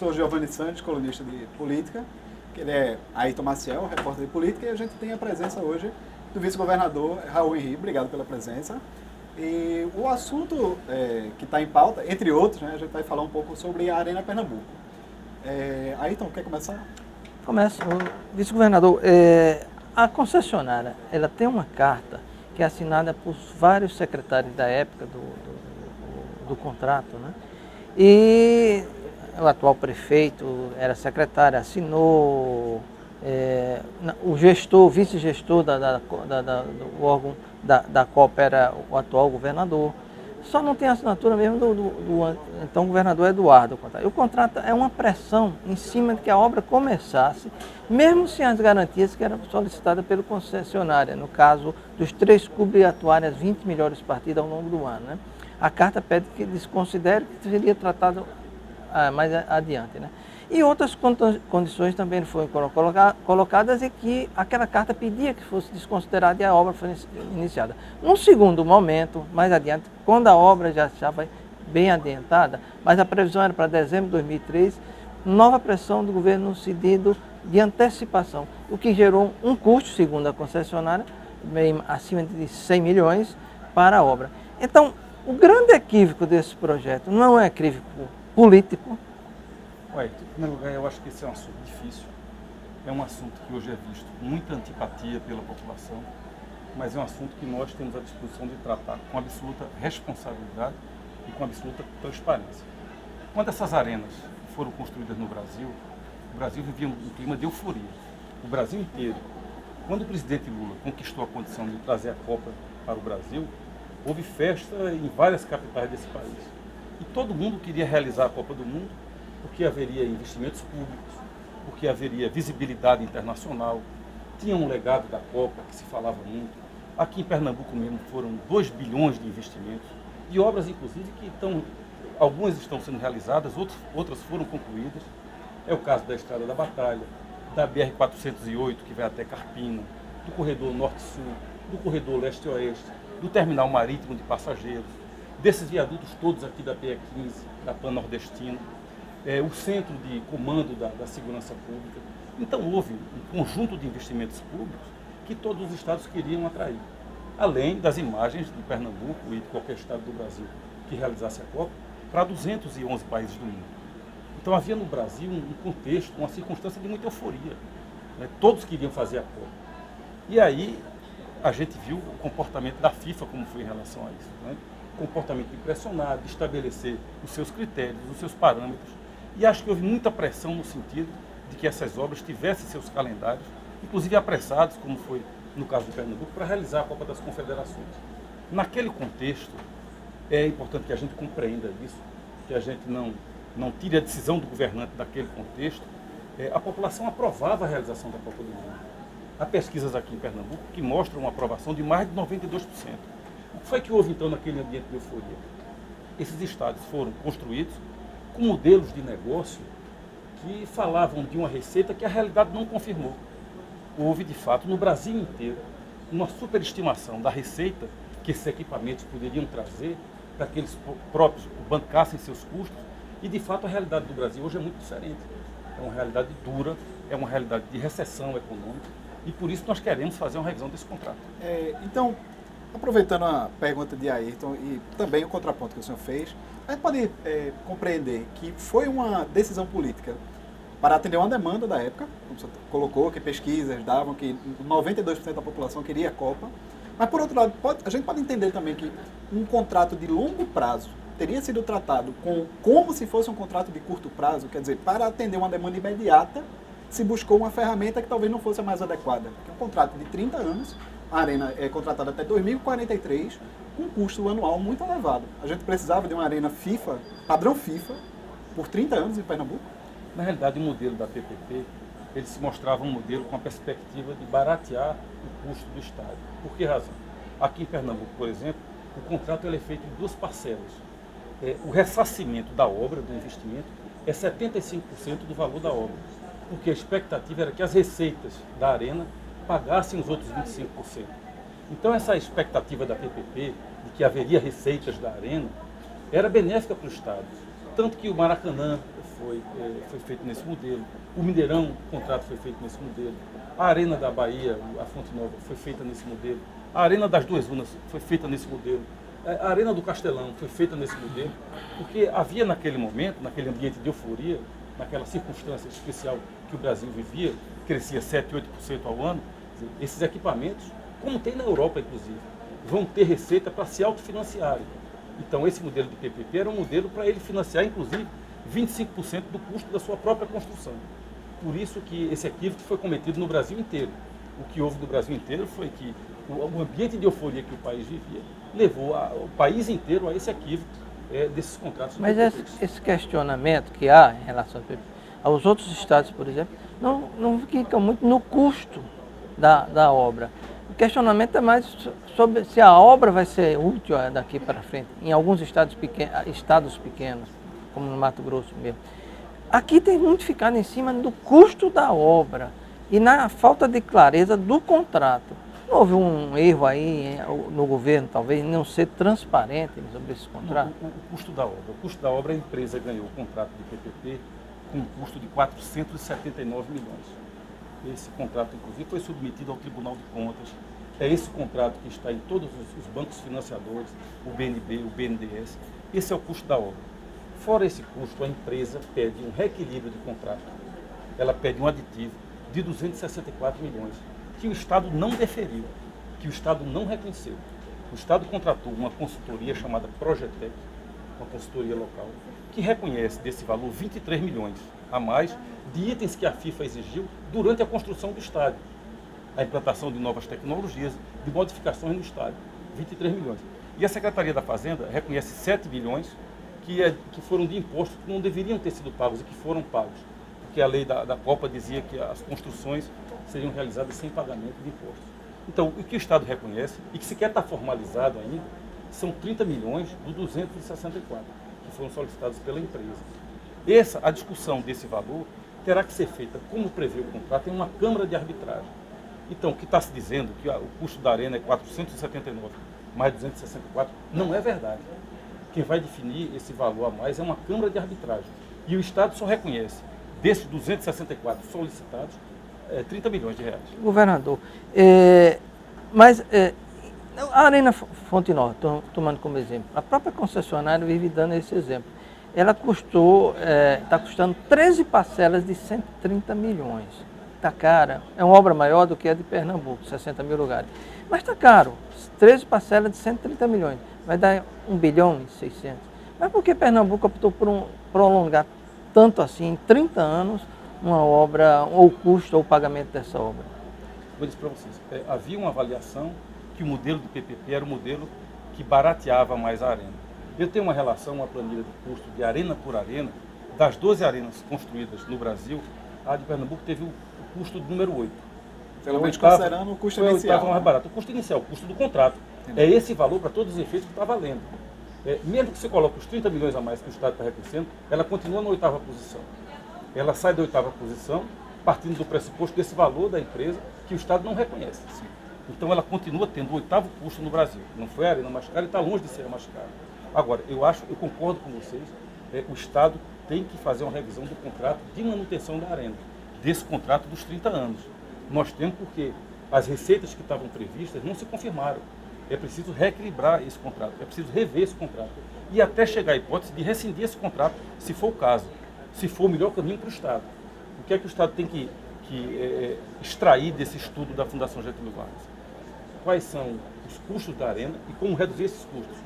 professor Giovanni Santos, colunista de política, que ele é Ayrton Maciel, repórter de política, e a gente tem a presença hoje do vice-governador Raul Henrique. Obrigado pela presença. E o assunto que está em pauta, entre outros, né, a gente vai falar um pouco sobre a Arena Pernambuco. Ayrton, quer começar? Começa. Vice-governador, a concessionária, ela tem uma carta que é assinada por vários secretários da época do contrato, né? E o atual prefeito era secretário, assinou, o gestor, o vice-gestor do órgão da Copa era o atual governador. Só não tem assinatura mesmo do então governador Eduardo. O contrato é uma pressão em cima de que a obra começasse, mesmo sem as garantias que eram solicitadas pelo concessionário, no caso dos 3 clubes atuarem as 20 melhores partidas ao longo do ano, né? A carta pede que eles considerem que seria tratado mais adiante, né? E outras condições também foram colocadas e que aquela carta pedia que fosse desconsiderada e a obra foi iniciada. Num segundo momento, mais adiante, quando a obra já estava bem adiantada, mas a previsão era para dezembro de 2003, nova pressão do governo no sentido de antecipação, o que gerou um custo, segundo a concessionária, bem acima de 100 milhões para a obra. Então, o grande equívoco desse projeto não é equívoco político. Em primeiro lugar, eu acho que esse é um assunto difícil. É um assunto que hoje é visto com muita antipatia pela população, mas é um assunto que nós temos à disposição de tratar com absoluta responsabilidade e com absoluta transparência. Quando essas arenas foram construídas no Brasil, o Brasil vivia um clima de euforia. O Brasil inteiro. Quando o presidente Lula conquistou a condição de trazer a Copa para o Brasil, houve festa em várias capitais desse país. E todo mundo queria realizar a Copa do Mundo, porque haveria investimentos públicos, porque haveria visibilidade internacional, tinha um legado da Copa que se falava muito. Aqui em Pernambuco mesmo foram 2 bilhões de investimentos, de obras inclusive que algumas estão sendo realizadas, outras foram concluídas. É o caso da Estrada da Batalha, da BR-408 que vai até Carpina, do corredor Norte-Sul, do corredor Leste-Oeste, do terminal marítimo de passageiros, desses viadutos todos aqui da PE15, da Pan-Nordestina, o centro de comando da segurança pública. Então houve um conjunto de investimentos públicos que todos os estados queriam atrair, além das imagens de Pernambuco e de qualquer estado do Brasil que realizasse a Copa para 211 países do mundo. Então havia no Brasil um contexto, uma circunstância de muita euforia, né? Todos queriam fazer a Copa. E aí a gente viu o comportamento da FIFA como foi em relação a isso, né? Comportamento impressionado, de estabelecer os seus critérios, os seus parâmetros. E acho que houve muita pressão no sentido de que essas obras tivessem seus calendários, inclusive apressados, como foi no caso de Pernambuco, para realizar a Copa das Confederações. Naquele contexto, é importante que a gente compreenda isso, que a gente não tire a decisão do governante daquele contexto. A população aprovava a realização da Copa do Mundo. Há pesquisas aqui em Pernambuco que mostram uma aprovação de mais de 92%. O que foi que houve então naquele ambiente de euforia? Esses estádios foram construídos com modelos de negócio que falavam de uma receita que a realidade não confirmou. Houve, de fato, no Brasil inteiro, uma superestimação da receita que esses equipamentos poderiam trazer para que eles próprios bancassem seus custos, e, de fato, a realidade do Brasil hoje é muito diferente. É uma realidade dura, é uma realidade de recessão econômica, e por isso nós queremos fazer uma revisão desse contrato. Então, aproveitando a pergunta de Ayrton e também o contraponto que o senhor fez, a gente pode compreender que foi uma decisão política para atender uma demanda da época, como você colocou, que pesquisas davam que 92% da população queria a Copa, mas por outro lado, a gente pode entender também que um contrato de longo prazo teria sido tratado como se fosse um contrato de curto prazo, quer dizer, para atender uma demanda imediata, se buscou uma ferramenta que talvez não fosse a mais adequada, que é um contrato de 30 anos, a Arena é contratada até 2043, com um custo anual muito elevado. A gente precisava de uma Arena FIFA, padrão FIFA, por 30 anos em Pernambuco? Na realidade, o modelo da PPP, ele se mostrava um modelo com a perspectiva de baratear o custo do estádio. Por que razão? Aqui em Pernambuco, por exemplo, o contrato ele é feito em 2 parcelas. O ressarcimento da obra, do investimento, é 75% do valor da obra, porque a expectativa era que as receitas da Arena pagassem os outros 25%. Então essa expectativa da PPP, de que haveria receitas da Arena, era benéfica para o Estado. Tanto que o Maracanã foi feito nesse modelo. O Mineirão, o contrato foi feito nesse modelo. A Arena da Bahia, a Fonte Nova, foi feita nesse modelo. A Arena das Duas Unas foi feita nesse modelo. A Arena do Castelão foi feita nesse modelo, porque havia naquele momento, naquele ambiente de euforia, naquela circunstância especial que o Brasil vivia, crescia 7%, 8% ao ano, esses equipamentos, como tem na Europa, inclusive, vão ter receita para se autofinanciarem. Então, esse modelo de PPP era um modelo para ele financiar, inclusive, 25% do custo da sua própria construção. Por isso que esse equívoco foi cometido no Brasil inteiro. O que houve no Brasil inteiro foi que o ambiente de euforia que o país vivia levou o país inteiro a esse equívoco desses contratos. Mas esse questionamento que há em relação aos outros estados, por exemplo, não fica muito no custo da obra. O questionamento é mais sobre se a obra vai ser útil daqui para frente, em alguns estados pequenos, como no Mato Grosso mesmo. Aqui tem muito ficado em cima do custo da obra e na falta de clareza do contrato. Não houve um erro aí no governo, talvez, não ser transparente sobre esse contrato? Não, o custo da obra. O custo da obra, a empresa ganhou o contrato de PPP com um custo de 479 milhões. Esse contrato, inclusive, foi submetido ao Tribunal de Contas. É esse contrato que está em todos os bancos financiadores, o BNB, o BNDES. Esse é o custo da obra. Fora esse custo, a empresa pede um reequilíbrio de contrato. Ela pede um aditivo de 264 milhões, que o Estado não deferiu, que o Estado não reconheceu. O Estado contratou uma consultoria chamada Projetec, uma consultoria local, que reconhece desse valor 23 milhões a mais de itens que a FIFA exigiu durante a construção do estádio. A implantação de novas tecnologias, de modificações no estádio, 23 milhões. E a Secretaria da Fazenda reconhece 7 milhões que foram de impostos que não deveriam ter sido pagos e que foram pagos. Porque a lei da Copa dizia que as construções seriam realizadas sem pagamento de impostos. Então, o que o Estado reconhece, e que sequer está formalizado ainda, são 30 milhões dos 264, que foram solicitados pela empresa. A discussão desse valor terá que ser feita, como prevê o contrato, em uma Câmara de Arbitragem. Então, o que está se dizendo, que o custo da Arena é 479 mais 264, não é verdade. Quem vai definir esse valor a mais é uma Câmara de Arbitragem. E o Estado só reconhece, desses 264 solicitados, 30 milhões de reais. Governador, a Arena Fonte Nova, tomando como exemplo, a própria concessionária vive dando esse exemplo. Ela está custando 13 parcelas de 130 milhões. Está cara, é uma obra maior do que a de Pernambuco, 60 mil lugares. Mas está caro, 13 parcelas de 130 milhões, vai dar 1 bilhão e 600. Mas por que Pernambuco optou por prolongar tanto assim, em 30 anos, uma obra, ou o custo ou o pagamento dessa obra? Vou dizer para vocês, havia uma avaliação que o modelo do PPP era o modelo que barateava mais a arena. Eu tenho uma relação, uma planilha de custo de arena por arena, das 12 arenas construídas no Brasil, a de Pernambuco teve o custo número 8. Pelo menos considerando o custo inicial. Foi mais barato. O custo inicial, o custo do contrato. Entendi. É esse valor para todos os efeitos que está valendo. Mesmo que você coloque os 30 milhões a mais que o Estado está reconhecendo, ela continua na 8ª posição. Ela sai da 8ª posição, partindo do pressuposto desse valor da empresa que o Estado não reconhece. Sim. Então ela continua tendo o 8º custo no Brasil. Não foi a arena mais cara e está longe de ser a mais cara. Agora, eu concordo com vocês, o Estado tem que fazer uma revisão do contrato de manutenção da arena, desse contrato dos 30 anos. Nós temos porque as receitas que estavam previstas não se confirmaram. É preciso reequilibrar esse contrato, é preciso rever esse contrato. E até chegar à hipótese de rescindir esse contrato, se for o caso, se for o melhor caminho para o Estado. O que é que o Estado tem que extrair desse estudo da Fundação Getúlio Vargas? Quais são os custos da arena e como reduzir esses custos?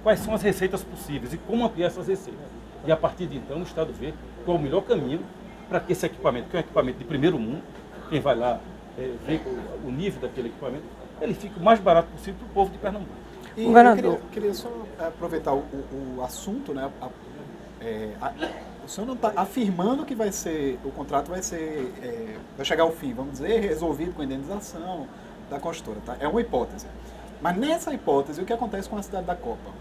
Quais são as receitas possíveis e como ampliar essas receitas? E a partir de então o Estado vê qual é o melhor caminho para que esse equipamento, que é um equipamento de primeiro mundo, quem vai lá ver o nível daquele equipamento, ele fica o mais barato possível para o povo de Pernambuco. E eu queria só aproveitar o assunto, né? O senhor não está afirmando que o contrato vai chegar ao fim, vamos dizer, resolvido com a indenização da construtora, tá? É uma hipótese. Mas nessa hipótese, o que acontece com a cidade da Copa?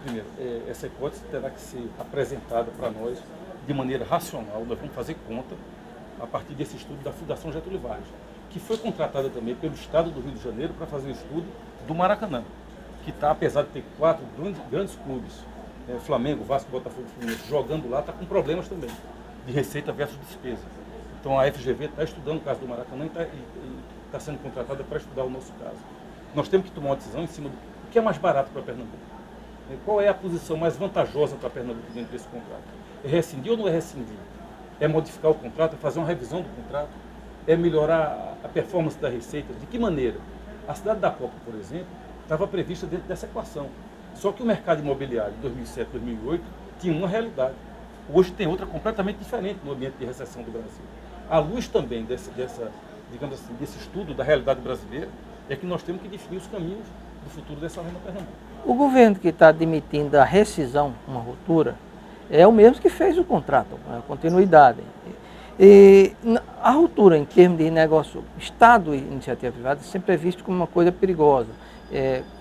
Primeiro, essa hipótese terá que ser apresentada para nós de maneira racional. Nós vamos fazer conta a partir desse estudo da Fundação Getúlio Vargas, que foi contratada também pelo Estado do Rio de Janeiro para fazer o estudo do Maracanã, que está, apesar de ter 4 grandes clubes Flamengo, Vasco, Botafogo, Fluminense, jogando lá, está com problemas também, de receita versus despesa. Então a FGV está estudando o caso do Maracanã e está sendo contratada para estudar o nosso caso. Nós temos que tomar uma decisão em cima do que é mais barato para Pernambuco. Qual é a posição mais vantajosa para Pernambuco dentro desse contrato? É rescindir ou não é rescindir? É modificar o contrato, é fazer uma revisão do contrato? É melhorar a performance da receita? De que maneira? A cidade da Copa, por exemplo, estava prevista dentro dessa equação. Só que o mercado imobiliário de 2007, 2008 tinha uma realidade. Hoje tem outra completamente diferente no ambiente de recessão do Brasil. À luz também digamos assim, desse estudo da realidade brasileira, é que nós temos que definir os caminhos do futuro dessa Arena Pernambuco. O governo que está admitindo a rescisão, uma ruptura, é o mesmo que fez o contrato, a continuidade. E a ruptura em termos de negócio Estado e iniciativa privada sempre é visto como uma coisa perigosa.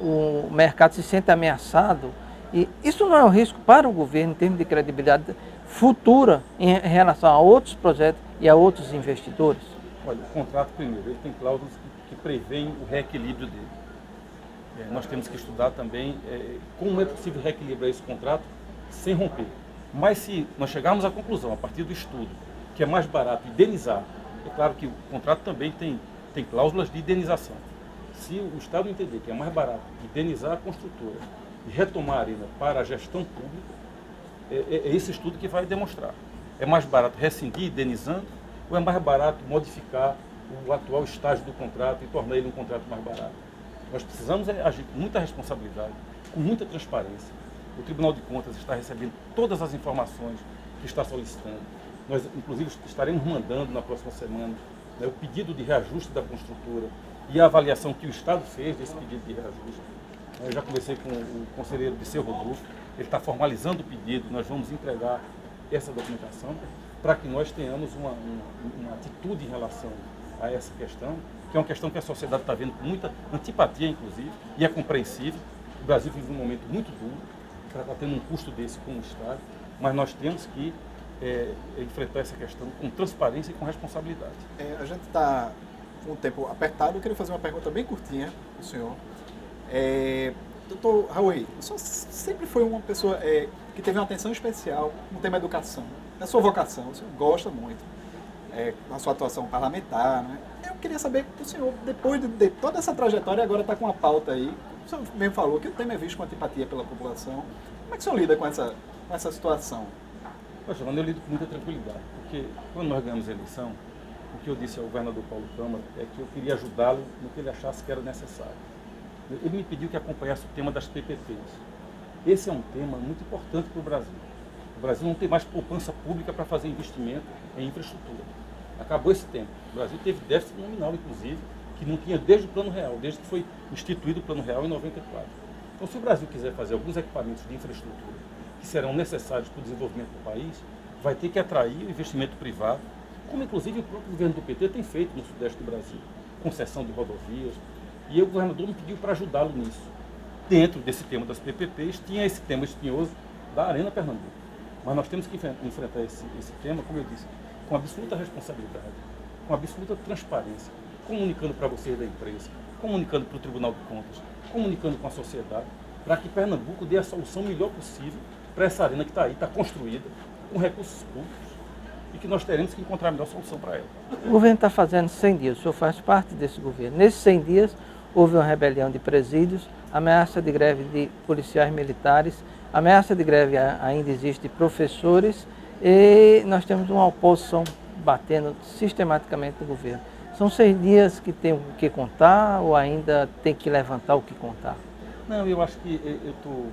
O mercado se sente ameaçado e isso não é um risco para o governo em termos de credibilidade futura em relação a outros projetos e a outros investidores? Olha, o contrato, primeiro, ele tem cláusulas que prevêem o reequilíbrio dele. Nós temos que estudar também como é possível reequilibrar esse contrato sem romper. Mas se nós chegarmos à conclusão, a partir do estudo, que é mais barato indenizar, é claro que o contrato também tem cláusulas de indenização. Se o Estado entender que é mais barato indenizar a construtora e retomar a arena para a gestão pública, é esse estudo que vai demonstrar. É mais barato rescindir indenizando ou é mais barato modificar o atual estágio do contrato e tornar ele um contrato mais barato? Nós precisamos agir com muita responsabilidade, com muita transparência. O Tribunal de Contas está recebendo todas as informações que está solicitando. Nós, inclusive, estaremos mandando na próxima semana o pedido de reajuste da construtora e a avaliação que o Estado fez desse pedido de reajuste. Eu já conversei com o conselheiro Disseu Rodolfo, ele está formalizando o pedido, nós vamos entregar essa documentação para que nós tenhamos uma atitude em relação a essa questão, que é uma questão que a sociedade está vendo com muita antipatia, inclusive, e é compreensível. O Brasil vive um momento muito duro, está tendo um custo desse com o Estado, mas nós temos que enfrentar essa questão com transparência e com responsabilidade. A gente está com o tempo apertado, eu queria fazer uma pergunta bem curtinha para o senhor. Doutor Raul, o senhor sempre foi uma pessoa que teve uma atenção especial no tema educação. É a sua vocação, o senhor gosta muito da sua atuação parlamentar, né? Eu queria saber o senhor, depois de toda essa trajetória, agora está com uma pauta aí, o senhor mesmo falou que o tema é visto com antipatia pela população. Como é que o senhor lida com essa situação? Poxa, eu lido com muita tranquilidade, porque quando nós ganhamos a eleição, o que eu disse ao governador Paulo Câmara é que eu queria ajudá-lo no que ele achasse que era necessário. Ele me pediu que acompanhasse o tema das PPPs. Esse é um tema muito importante para o Brasil. O Brasil não tem mais poupança pública para fazer investimento em infraestrutura. Acabou esse tempo. O Brasil teve déficit nominal, inclusive, que não tinha desde o Plano Real, desde que foi instituído o Plano Real em 94. Então, se o Brasil quiser fazer alguns equipamentos de infraestrutura que serão necessários para o desenvolvimento do país, vai ter que atrair o investimento privado, como inclusive o próprio governo do PT tem feito no sudeste do Brasil, concessão de rodovias. E o governador me pediu para ajudá-lo nisso. Dentro desse tema das PPPs, tinha esse tema espinhoso da Arena Pernambuco. Mas nós temos que enfrentar esse tema, como eu disse, com absoluta responsabilidade, com absoluta transparência, comunicando para vocês da imprensa, comunicando para o Tribunal de Contas, comunicando com a sociedade, para que Pernambuco dê a solução melhor possível para essa arena que está aí, está construída, com recursos públicos, e que nós teremos que encontrar a melhor solução para ela. O governo está fazendo 100 dias, o senhor faz parte desse governo. Nesses 100 dias, houve uma rebelião de presídios, ameaça de greve de policiais militares, ameaça de greve ainda existe de professores e nós temos uma oposição batendo sistematicamente no governo. São 6 dias que tem o que contar ou ainda tem que levantar o que contar? Não, eu acho que eu estou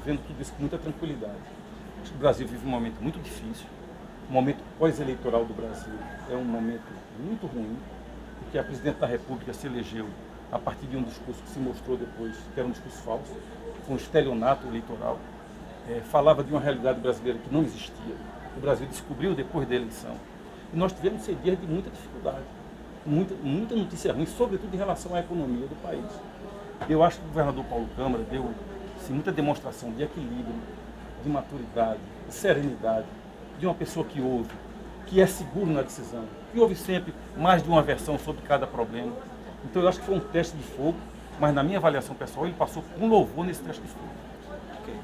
vendo tudo isso com muita tranquilidade. Acho que o Brasil vive um momento muito difícil, o momento pós-eleitoral do Brasil é um momento muito ruim, porque a presidente da República se elegeu a partir de um discurso que se mostrou depois que era um discurso falso, um estelionato eleitoral, falava de uma realidade brasileira que não existia. O Brasil descobriu depois da eleição. E nós tivemos 6 dias de muita dificuldade, muita notícia ruim, sobretudo em relação à economia do país. Eu acho que o governador Paulo Câmara deu muita demonstração de equilíbrio, de maturidade, de serenidade, de uma pessoa que ouve, que é seguro na decisão, que ouve sempre mais de uma versão sobre cada problema. Então eu acho que foi um teste de fogo, mas na minha avaliação pessoal ele passou com louvor nesse teste de fogo. Okay.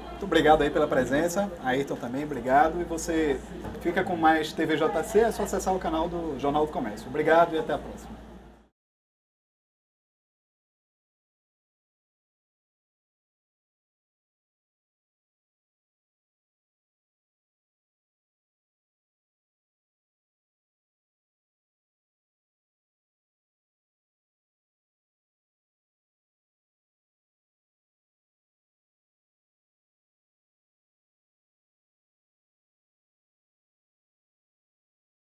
Muito obrigado aí pela presença. Ayrton também, obrigado. E você fica com mais TVJC, é só acessar o canal do Jornal do Comércio. Obrigado e até a próxima.